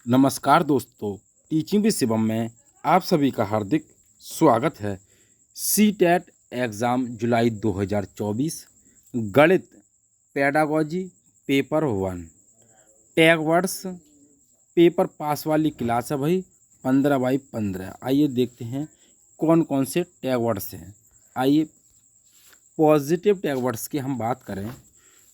नमस्कार दोस्तों, teaching with Shivam में आप सभी का हार्दिक स्वागत है। सीटेट एग्ज़ाम जुलाई 2024 गणित pedagogy paper 1 tag words paper pass वाली क्लास है भाई 15/15। आइए देखते हैं कौन कौन से टैग वर्ड्स हैं। आइए पॉजिटिव टैग वर्ड्स की हम बात करें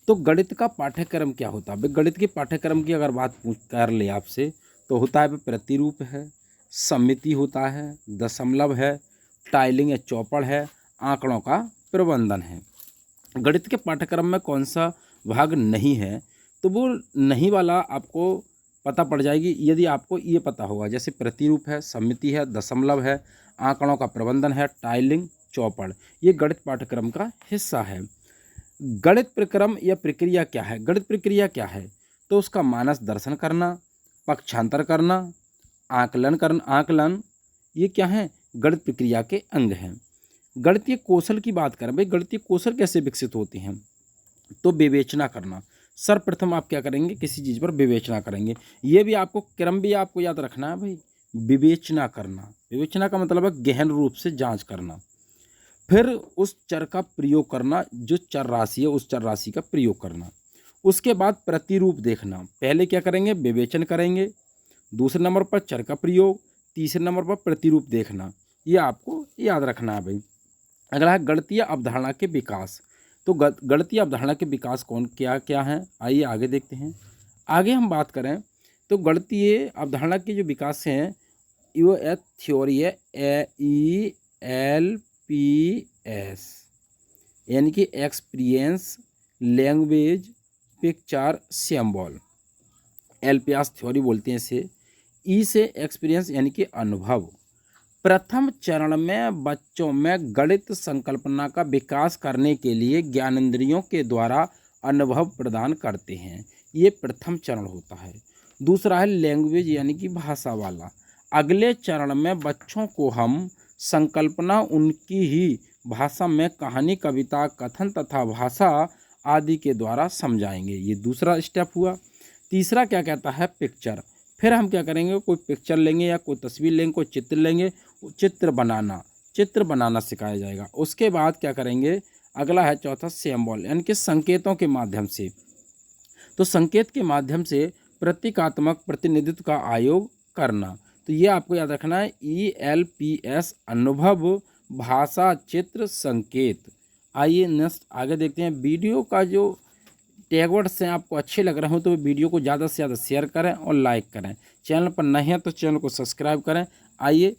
तो गणित का पाठ्यक्रम क्या होता है। भाई गणित के पाठ्यक्रम की अगर बात पूछ कर ले आपसे तो होता है भाई प्रतिरूप है, समिति होता है, दशमलव है, टाइलिंग या चौपड़ है, आंकड़ों का प्रबंधन है। गणित के पाठ्यक्रम में कौन सा भाग नहीं है तो वो नहीं वाला आपको पता पड़ जाएगी यदि आपको ये पता होगा। जैसे प्रतिरूप है, समिति है, दशमलव है, आंकड़ों का प्रबंधन है, टाइलिंग, चौपड़, ये गणित पाठ्यक्रम का हिस्सा है। गणित प्रक्रम या प्रक्रिया क्या है? गणित प्रक्रिया क्या है? तो उसका मानस दर्शन करना, पक्षांतर करना, आकलन, ये क्या है? गणित प्रक्रिया के अंग हैं। गणितीय कौशल की बात करें, भाई गणितीय कौशल कैसे विकसित होते हैं? तो विवेचना करना। सर्वप्रथम आप क्या करेंगे? किसी चीज़ पर विवेचना करेंगे। ये भी आपको क्रम भी आपको याद रखना है भाई, विवेचना करना। विवेचना का मतलब है गहन रूप से जांच करना। फिर उस चर का प्रयोग करना, जो चर राशि है उस चर राशि का प्रयोग करना। उसके बाद प्रतिरूप देखना। पहले क्या करेंगे? विवेचन करेंगे, दूसरे नंबर पर चर का प्रयोग, तीसरे नंबर पर प्रतिरूप देखना। ये आपको याद रखना है भाई। अगला है गणितीय अवधारणा के विकास। तो गणितीय अवधारणा के विकास कौन क्या क्या है? आइए आगे देखते हैं। आगे हम बात करें तो गणितीय अवधारणा के जो विकास हैं वो थ्योरी है ELPS, यानी कि experience, language, picture, symbol. LPS theory बोलते हैं इसे। ई से एक्सपीरियंस यानी कि अनुभव। प्रथम चरण में बच्चों में गणित संकल्पना का विकास करने के लिए ज्ञानेंद्रियों के द्वारा अनुभव प्रदान करते हैं, ये प्रथम चरण होता है। दूसरा है लैंग्वेज यानी कि भाषा वाला। अगले चरण में बच्चों को हम संकल्पना उनकी ही भाषा में कहानी, कविता, कथन तथा भाषा आदि के द्वारा समझाएंगे, ये दूसरा स्टेप हुआ। तीसरा क्या कहता है? पिक्चर। फिर हम क्या करेंगे? कोई पिक्चर लेंगे या कोई तस्वीर लेंगे, कोई चित्र लेंगे, चित्र बनाना सिखाया जाएगा। उसके बाद क्या करेंगे? अगला है चौथा सिंबल, यानी कि संकेतों के माध्यम से। तो संकेत के माध्यम से प्रतीकात्मक प्रतिनिधित्व का आयोग करना। तो ये आपको याद रखना है ELPS, अनुभव, भाषा, चित्र, संकेत। आइए नेक्स्ट आगे देखते हैं। वीडियो का जो टैगवर्ड्स हैं आपको अच्छे लग रहे हो तो वीडियो को ज़्यादा से ज़्यादा शेयर करें और लाइक करें। चैनल पर नए हैं तो चैनल को सब्सक्राइब करें। आइए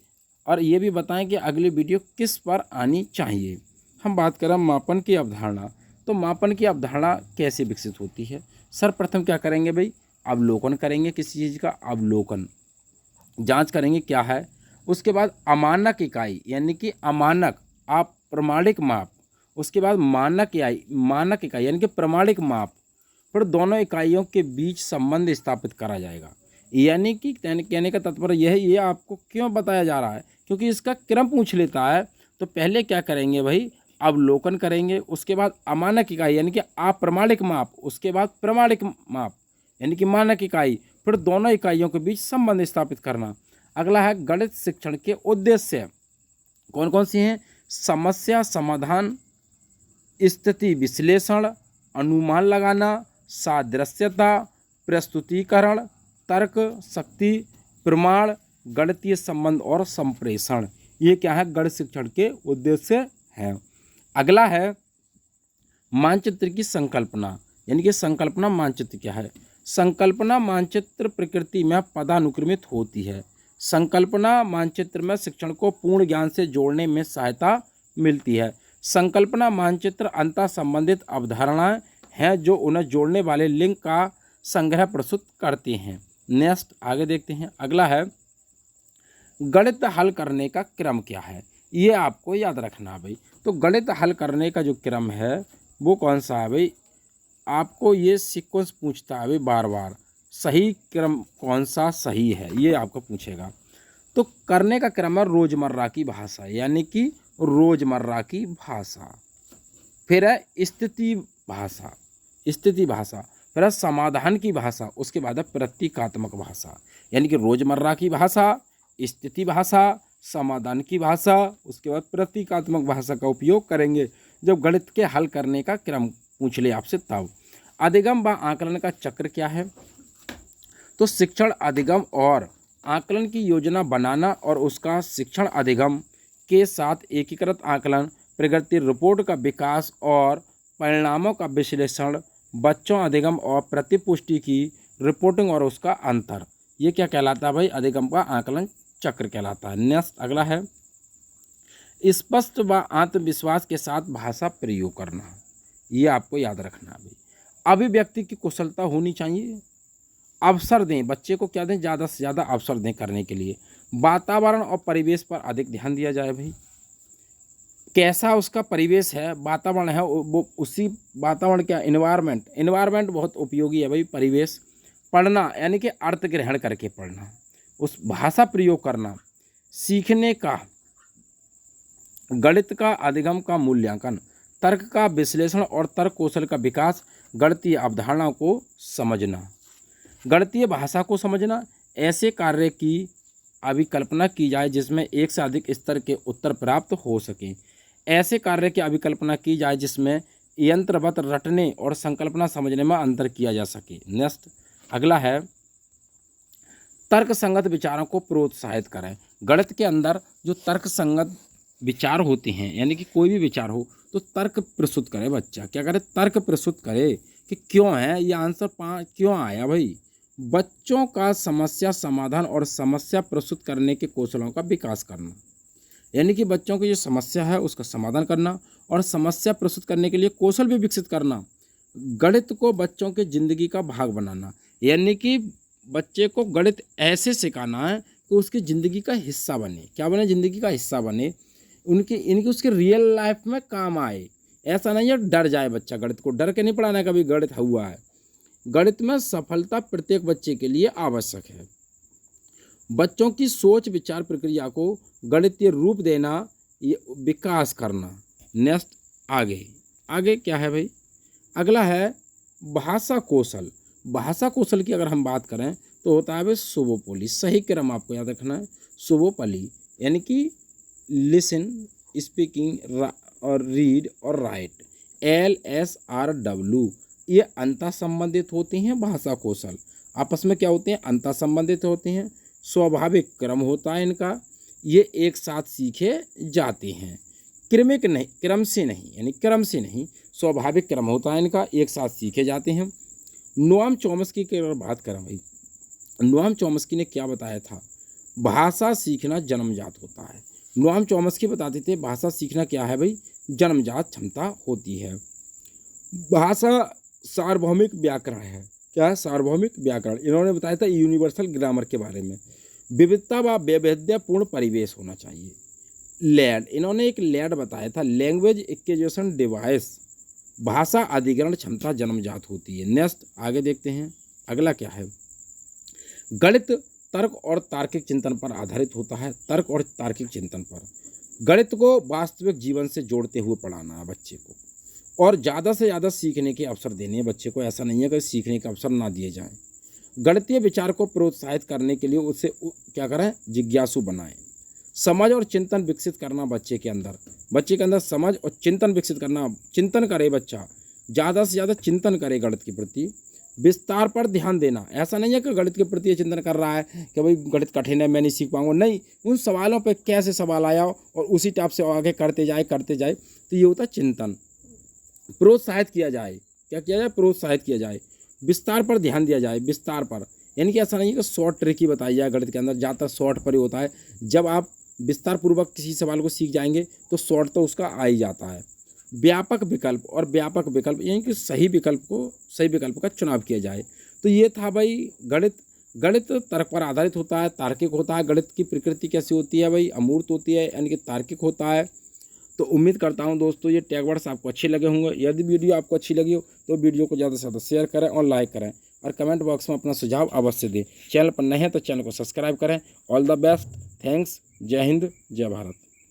और ये भी बताएं कि अगली वीडियो किस पर आनी चाहिए। हम बात करें मापन की अवधारणा। तो मापन की अवधारणा कैसे विकसित होती है? सर्वप्रथम क्या करेंगे भाई? अवलोकन करेंगे, किसी चीज़ का अवलोकन, जांच करेंगे क्या है। उसके बाद अमानक इकाई यानी कि अमानक आप प्रमाणिक माप। उसके बाद मानक इकाई यानी कि प्रमाणिक माप। फिर दोनों इकाइयों के बीच संबंध स्थापित करा जाएगा। यानी कि कहने का तात्पर्य यह है, ये आपको क्यों बताया जा रहा है क्योंकि इसका क्रम पूछ लेता है। तो पहले क्या करेंगे भाई? अवलोकन करेंगे, उसके बाद अमानक इकाई यानी कि अप्रमाणिक माप, उसके बाद प्रमाणिक माप यानी कि मानक इकाई, फिर दोनों इकाइयों के बीच संबंध स्थापित करना। अगला है गणित शिक्षण के उद्देश्य कौन कौन सी हैं? समस्या समाधान, स्थिति विश्लेषण, अनुमान लगाना, सादृश्यता, प्रस्तुतिकरण, तर्क शक्ति, प्रमाण, गणितीय संबंध और संप्रेषण। ये क्या है? गणित शिक्षण के उद्देश्य हैं। अगला है मानचित्र की संकल्पना, यानी कि संकल्पना मानचित्र क्या है? संकल्पना मानचित्र प्रकृति में पदानुक्रमित होती है। संकल्पना मानचित्र में शिक्षण को पूर्ण ज्ञान से जोड़ने में सहायता मिलती है। संकल्पना मानचित्र अंतः संबंधित अवधारणाएं हैं जो उन्हें जोड़ने वाले लिंक का संग्रह प्रस्तुत करती हैं। नेक्स्ट आगे देखते हैं। अगला है गणित हल करने का क्रम क्या है? ये आपको याद रखना है भाई। तो गणित हल करने का जो क्रम है वो कौन सा है भाई? आपको ये सीक्वेंस पूछता है भाई बार बार, सही क्रम कौन सा सही है ये आपको पूछेगा। तो करने का क्रम है रोजमर्रा की भाषा, यानी कि रोजमर्रा की भाषा। फिर है स्थिति भाषा, फिर है समाधान की भाषा, उसके बाद है प्रतीकात्मक भाषा, यानी कि रोजमर्रा की भाषा, स्थिति भाषा, समाधान की भाषा, उसके बाद प्रतीकात्मक भाषा का उपयोग करेंगे जब गणित के हल करने का क्रम पूछ ले आपसे तब। अधिगम व आकलन का चक्र क्या है? तो शिक्षण, अधिगम और आकलन की योजना बनाना और उसका शिक्षण अधिगम के साथ एकीकृत आकलन, प्रगति रिपोर्ट का विकास और परिणामों का विश्लेषण, बच्चों अधिगम और प्रतिपुष्टि की रिपोर्टिंग और उसका अंतर, ये क्या कहलाता है भाई? अधिगम का आकलन चक्र कहलाता है। नेक्स्ट अगला है स्पष्ट व आत्मविश्वास के साथ भाषा प्रयोग करना, ये आपको याद रखना है भाई। अभिव्यक्ति की कुशलता होनी चाहिए। अवसर दें, बच्चे को क्या दें? ज़्यादा से ज़्यादा अवसर दें करने के लिए। वातावरण और परिवेश पर अधिक ध्यान दिया जाए भाई। कैसा उसका परिवेश है, वातावरण है, वो उसी वातावरण क्या, इन्वायरमेंट बहुत उपयोगी है भाई। परिवेश, पढ़ना यानी कि अर्थ ग्रहण करके पढ़ना, उस भाषा प्रयोग करना, सीखने का, गणित का अधिगम का मूल्यांकन, तर्क का विश्लेषण और तर्क कौशल का विकास, गणितीय अवधारणाओं को समझना, गणितीय भाषा को समझना, ऐसे कार्य की अभिकल्पना की जाए जिसमें एक से अधिक स्तर के उत्तर प्राप्त हो सकें। ऐसे कार्य की अभिकल्पना की जाए जिसमें यंत्रवत रटने और संकल्पना समझने में अंतर किया जा सके। नेक्स्ट अगला है तर्क संगत विचारों को प्रोत्साहित करें। गणित के अंदर जो तर्क संगत विचार होते हैं, यानी कि कोई भी विचार हो तो तर्क प्रस्तुत करे बच्चा। क्या करे? तर्क प्रस्तुत करे कि क्यों है ये आंसर क्यों आया भाई। बच्चों का समस्या समाधान और समस्या प्रस्तुत करने के कौशलों का विकास करना, यानी कि बच्चों की जो समस्या है उसका समाधान करना और समस्या प्रस्तुत करने के लिए कौशल भी विकसित करना। गणित को बच्चों के जिंदगी का भाग बनाना, यानी कि बच्चे को गणित ऐसे सिखाना है कि उसकी ज़िंदगी का हिस्सा बने। क्या बने? ज़िंदगी का हिस्सा बने, इनकी उसके रियल लाइफ में काम आए। ऐसा नहीं है डर जाए बच्चा, गणित को डर के नहीं पढ़ाना है कभी गणित हुआ है। गणित में सफलता प्रत्येक बच्चे के लिए आवश्यक है। बच्चों की सोच विचार प्रक्रिया को गणितीय रूप देना, ये विकास करना। नेक्स्ट आगे क्या है भाई? अगला है भाषा कौशल। भाषा कौशल की अगर हम बात करें तो होता है भाई सर्वोपरि, सही क्रम आपको याद रखना है। सर्वोपरि यानी कि लिसन, स्पीकिंग और रीड और राइट, LSRW, ये अंतर संबंधित होती हैं। भाषा कौशल आपस में क्या होते हैं? अंतर संबंधित होते हैं। स्वाभाविक क्रम होता है इनका, ये एक साथ सीखे जाते हैं। क्रमिक नहीं, क्रम से नहीं, यानी क्रम से नहीं, स्वाभाविक क्रम होता है इनका, एक साथ सीखे जाते हैं। नोआम चॉम्स्की की अगर बात करें भाई, नोआम चॉम्स्की ने क्या बताया था? भाषा सीखना जन्मजात होता है। नोआम चॉम्स्की बताते थे भाषा सीखना क्या है भाई? जन्मजात क्षमता होती है। भाषा सार्वभौमिक व्याकरण है। क्या है? सार्वभौमिक व्याकरण। इन्होंने बताया था यूनिवर्सल ग्रामर के बारे में। विविधता व वैविध्यपूर्ण परिवेश होना चाहिए। लैड, इन्होंने एक लैड बताया था, लैंग्वेज एक्विजिशन डिवाइस। भाषा अधिग्रहण क्षमता जन्मजात होती है। नेक्स्ट आगे देखते हैं, अगला क्या है? गणित तर्क और तार्किक चिंतन पर आधारित होता है। तर्क और तार्किक चिंतन पर। गणित को वास्तविक जीवन से जोड़ते हुए पढ़ाना है बच्चे को, और ज़्यादा से ज़्यादा सीखने के अवसर देने हैं बच्चे को। ऐसा नहीं है कि सीखने के अवसर ना दिए जाएं। गणितीय विचार को प्रोत्साहित करने के लिए उसे क्या करें? जिज्ञासु बनाएं। समझ और चिंतन विकसित करना बच्चे के अंदर समझ और चिंतन विकसित करना। चिंतन करे बच्चा, ज़्यादा से ज़्यादा चिंतन करे गणित के प्रति। विस्तार पर ध्यान देना, ऐसा नहीं है कि गणित के प्रति ये चिंतन कर रहा है कि भाई गणित कठिन है मैं नहीं सीख पाऊंगा, नहीं, उन सवालों पे कैसे सवाल आया और उसी टाइप से आगे करते जाए, तो ये होता है चिंतन। प्रोत्साहित किया जाए, क्या किया जाए? प्रोत्साहित किया जाए। विस्तार पर ध्यान दिया जाए, विस्तार पर, यानी कि ऐसा नहीं है कि शॉर्ट ट्रिक ही बताई जाए गणित के अंदर, ज़्यादातर शॉर्ट पर ही होता है। जब आप विस्तार पूर्वक किसी सवाल को सीख जाएंगे तो शॉर्ट तो उसका आ ही जाता है। व्यापक विकल्प और व्यापक विकल्प, यानी कि सही विकल्प का चुनाव किया जाए। तो ये था भाई गणित तर्क पर आधारित होता है, तार्किक होता है। गणित की प्रकृति कैसी होती है भाई? अमूर्त होती है, यानी कि तार्किक होता है। तो उम्मीद करता हूं दोस्तों ये टैग वर्ड्स आपको अच्छे लगे होंगे। यदि वीडियो आपको अच्छी लगी हो तो वीडियो को ज़्यादा से ज़्यादा शेयर करें और लाइक करें, और कमेंट बॉक्स में अपना सुझाव अवश्य दें। चैनल पर नए हैं तो चैनल को सब्सक्राइब करें। ऑल द बेस्ट, थैंक्स, जय हिंद, जय भारत।